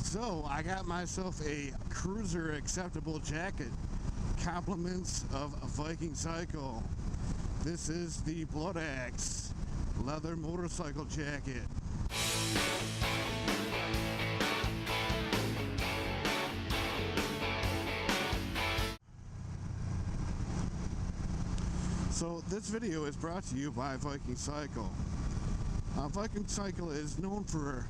So I got myself a cruiser acceptable jacket, compliments of Viking Cycle. This is the Bloodaxe leather motorcycle jacket. So this video is brought to you by Viking Cycle. Viking Cycle is known for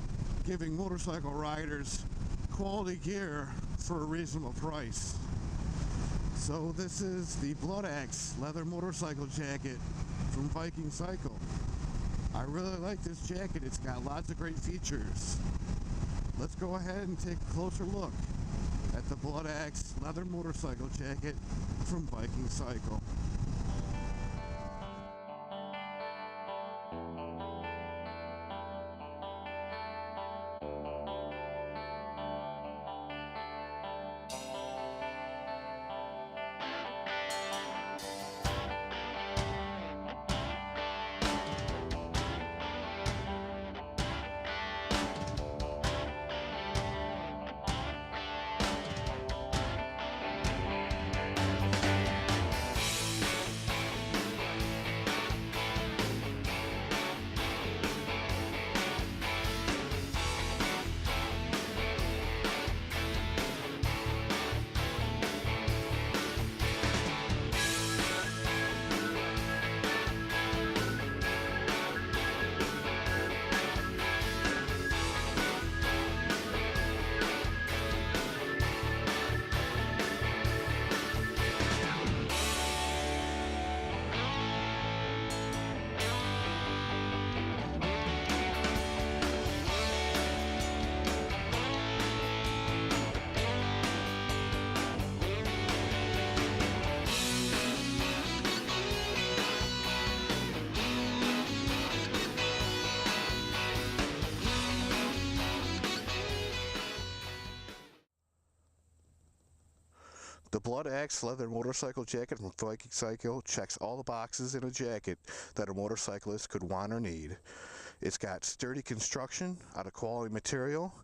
giving motorcycle riders quality gear for a reasonable price. So this is the Bloodaxe leather motorcycle jacket from Viking Cycle. I really like this jacket. It's got lots of great features. Let's go ahead and take a closer look at the Bloodaxe leather motorcycle jacket from Viking Cycle. The Bloodaxe leather motorcycle jacket from Viking Cycle checks all the boxes in a jacket that a motorcyclist could want or need. It's got sturdy construction out of quality material.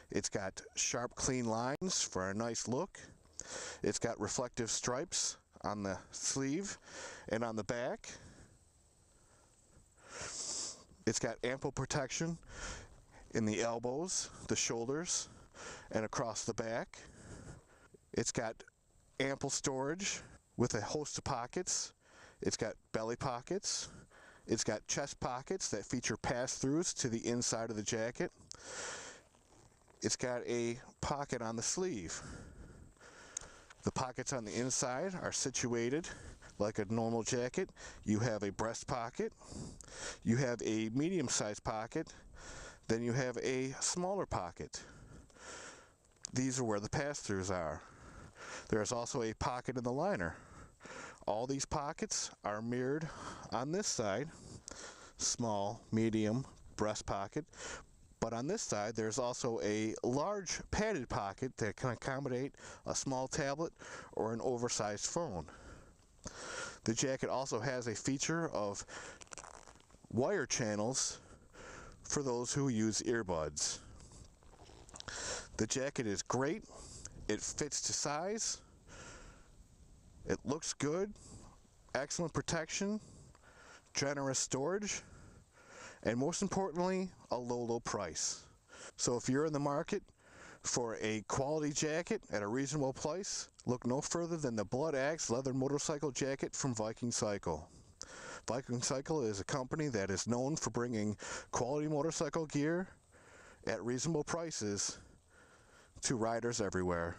It's got sharp, clean lines for a nice look. It's got reflective stripes on the sleeve and on the back. It's got ample protection in the elbows, the shoulders, and across the back. It's got ample storage with a host of pockets. It's got belly pockets. It's got chest pockets that feature pass-throughs to the inside of the jacket. It's got a pocket on the sleeve. The pockets on the inside are situated like a normal jacket. You have a breast pocket. You have a medium-sized pocket. Then you have a smaller pocket. These are where the pass-throughs are. There's also a pocket in the liner. All these pockets are mirrored on this side, small, medium, breast pocket. But on this side, there's also a large padded pocket that can accommodate a small tablet or an oversized phone. The jacket also has a feature of wire channels for those who use earbuds. The jacket is great. It fits to size. It looks good. Excellent protection. Generous storage. And most importantly, a low price. So if you're in the market for a quality jacket at a reasonable price, look no further than the Bloodaxe leather motorcycle jacket from Viking Cycle. Viking Cycle is a company that is known for bringing quality motorcycle gear at reasonable prices to riders everywhere.